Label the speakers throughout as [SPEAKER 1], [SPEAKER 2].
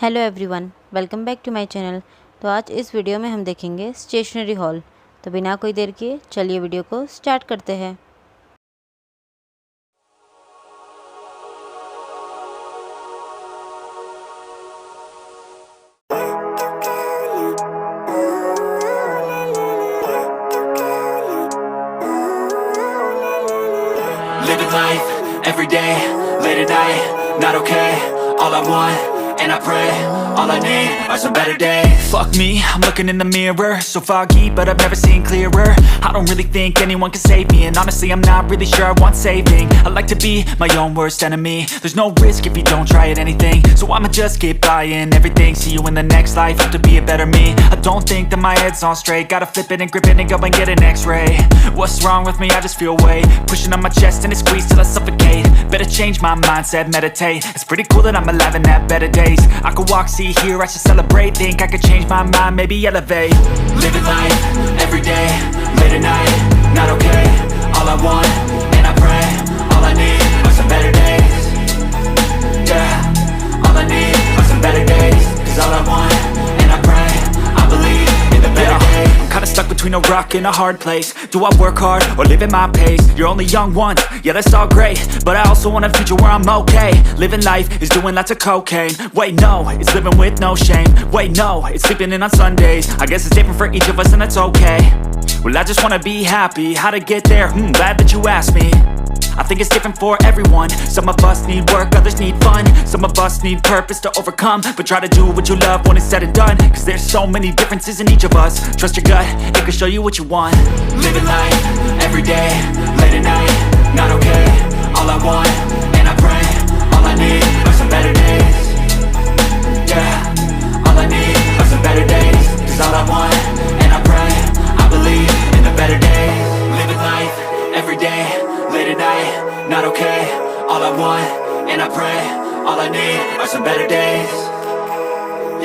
[SPEAKER 1] Hello everyone, welcome back to my channel. तो आज इस वीडियो में हम देखेंगे स्टेशनरी हॉल। तो बिना कोई देर किए चलिए वीडियो को स्टार्ट करते हैं।
[SPEAKER 2] Living life, every day, late at night, not okay. All I want, and I pray, all I need are some better days. Fuck me, I'm looking in the mirror, so foggy, but I've never seen clearer. I don't really think anyone can save me, and honestly I'm not really sure I want saving. I like to be my own worst enemy. There's no risk if you don't try at anything, so I'ma just keep buying everything. See you in the next life, hope to be a better me. I don't think that my head's on straight, gotta flip it and grip it and go and get an x-ray. What's wrong with me? I just feel weight pushing on my chest and it squeezes till I suffocate. Better change my mindset, meditate. It's pretty cool that I'm alive and have better days. I could walk, see, hear, I should celebrate. Think I could change my mind, maybe elevate. Living life, every day, late at night, not okay. All I want, and I pray, all I need are some better days. Yeah, all I need are some better days. Cause all I want, and I pray, I believe in the better days. I'm kinda stuck between a rock and a hard place. Do I work hard or live at my pace? You're only young once, yeah that's all great, but I also want a future where I'm okay. Living life is doing lots of cocaine. Wait no, it's living with no shame. Wait no, it's sleeping in on Sundays. I guess it's different for each of us and that's okay. Well I just wanna be happy, how to get there? Glad that you asked me. I think it's different for everyone. Some of us need work, others need fun. Some of us need purpose to overcome. But try to do what you love when it's said and done. Cause there's so many differences in each of us. Trust your gut, it can show you what you want. Living life, every day, late at night, not okay. All I want, and I pray, all I need are some better days. Yeah, all I need are some better days. Cause all I want, and I pray, I believe in the better days. Living life, every day, late at night, not okay. All I want, and I pray, all I need are some better days.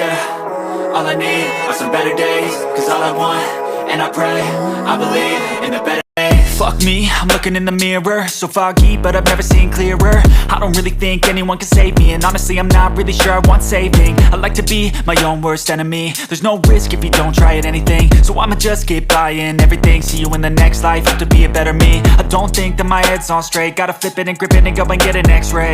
[SPEAKER 2] Yeah, all I need are some better days. Cause all I want, and I pray, I believe in the better days. Fuck me, I'm looking in the mirror, so foggy, but I've never seen clearer. I don't really think anyone can save me, and honestly I'm not really sure I want saving. I like to be my own worst enemy. There's no risk if you don't try at anything, so I'ma just keep buying everything. See you in the next life, hope to be a better me. I don't think that my head's on straight, gotta flip it and grip it and go and get an x-ray.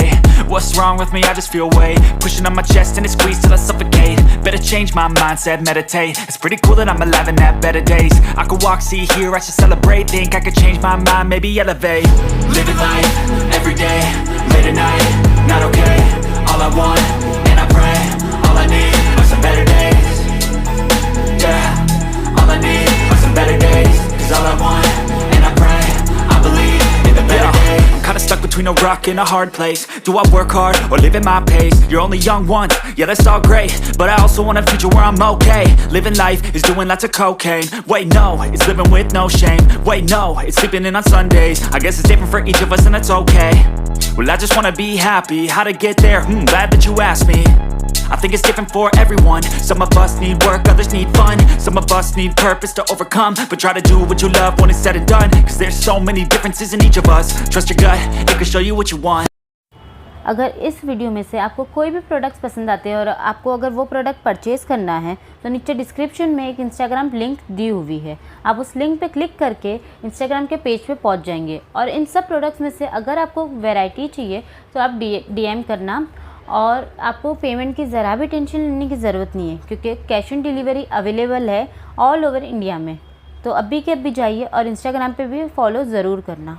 [SPEAKER 2] What's wrong with me? I just feel weight pushing on my chest and it squeezes till I suffocate. Better change my mindset, meditate. It's pretty cool that I'm alive and have better days. I could walk, see, hear, I should celebrate. Think I could change my mind, maybe elevate. Living life, every day, late at night, not okay. All I want, and I pray, all I need are some better days. Yeah, all I need are some better days. Cause all I want, and I pray, I believe in the better days. I'm kinda stuck between a rock and a hard place. Do I work hard or live at my pace? You're only young once, yeah that's all great, but I also want a future where I'm okay. Living life is doing lots of cocaine. Wait no, it's living with no shame. Wait no, it's sleeping in on Sundays. I guess it's different for each of us and that's okay. Well I just wanna be happy, how to get there? Glad that you asked me. I think it's different for everyone. Some of us need work, others need fun. Some of us need purpose to overcome. But try to do what you love when it's said and done. Cause there's so many differences in each of us. Trust your gut, it can show you what you want.
[SPEAKER 1] अगर इस video में से आपको कोई भी products पसंद आते हैं और आपको अगर वो प्रोडक्ट परचेज़ करना है तो नीचे डिस्क्रिप्शन में एक इंस्टाग्राम लिंक दी हुई है। आप उस लिंक पे क्लिक करके इंस्टाग्राम के पेज पे पहुंच जाएंगे। और इन सब प्रोडक्ट्स में से अगर आपको वैरायटी चाहिए तो आप डीएम करना। और आपको पेमेंट की ज़रा भी टेंशन लेने की ज़रूरत नहीं है, क्योंकि कैश ऑन डिलीवरी अवेलेबल है ऑल ओवर इंडिया में। तो अभी के अभी जाइए और इंस्टाग्राम पे भी फॉलो ज़रूर करना।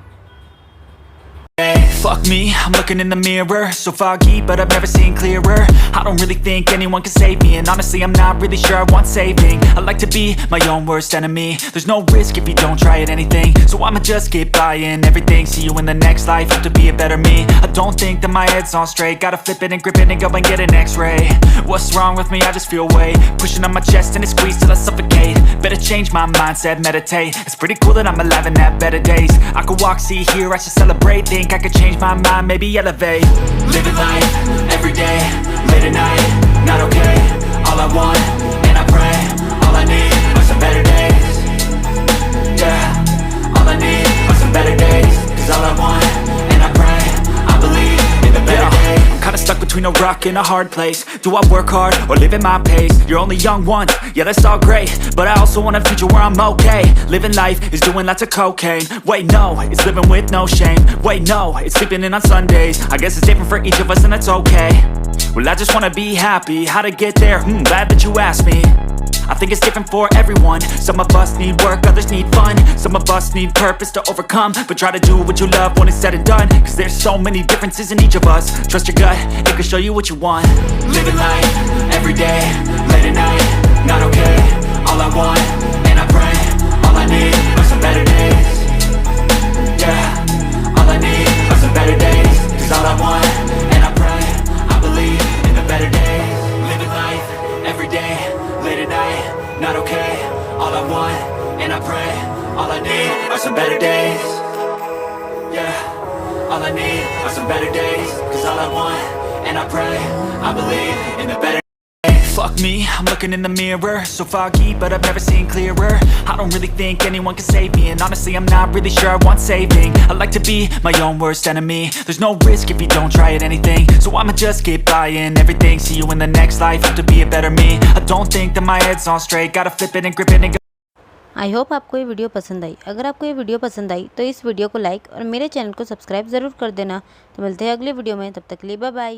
[SPEAKER 2] Fuck me, I'm looking in the mirror, so foggy, but I've never seen clearer. I don't really think anyone can save me, and honestly I'm not really sure I want saving. I like to be my own worst enemy. There's no risk if you don't try at anything, so I'ma just keep buying everything. See you in the next life, hope to be a better me. I don't think that my head's on straight, gotta flip it and grip it and go and get an x-ray. What's wrong with me? I just feel weight pushing on my chest and it squeezes till I suffocate. Better change my mindset, meditate. It's pretty cool that I'm alive and have better days. I could walk, see, hear, I should celebrate. Think I could change my mind, maybe elevate. Living life, every day, late at night, not okay. All I want, and I pray, all I need are some better days. Yeah, all I need are some better days. Cause all I want, and I pray, I believe in the better days. I'm kinda stuck between a rock stuck in a hard place? Do I work hard or live at my pace? You're only young once, yeah that's all great, but I also want a future where I'm okay. Living life is doing lots of cocaine. Wait no, it's living with no shame. Wait no, it's sleeping in on Sundays. I guess it's different for each of us and that's okay. Well I just wanna be happy, how to get there? Glad that you asked me. I think it's different for everyone. Some of us need work, others need fun. Some of us need purpose to overcome. But try to do what you love when it's said and done, cause there's so many differences in each of us. Trust your gut, it can show you what you want. Living life, every day, late at night, not okay. All I want, and I pray, all I need are some better days. Yeah, all I need are some better days. Cause all I want, and I pray, I believe in the better days. Living life, every day, late at night, not okay. All I want, and I pray, all I need are some better days. Yeah, all I need are some better days. Cause all I want, and I pray, I believe in the better days. Fuck me, I'm looking in the mirror, so foggy but I've never seen clearer. I don't really think anyone can save me, and honestly I'm not really sure I want saving. I like to be my own worst enemy. There's no risk if you don't try at anything, so I'ma just keep buying everything. See you in the next life, have to be a better me. I don't think that my head's on straight, gotta flip it and grip it and go.
[SPEAKER 1] I hope आपको ये video पसंद आई। अगर आपको ये video पसंद आई तो इस video को लाइक और मेरे चैनल को सब्सक्राइब ज़रूर कर देना। तो मिलते हैं अगले वीडियो में, तब तक के लिए बाय बाय।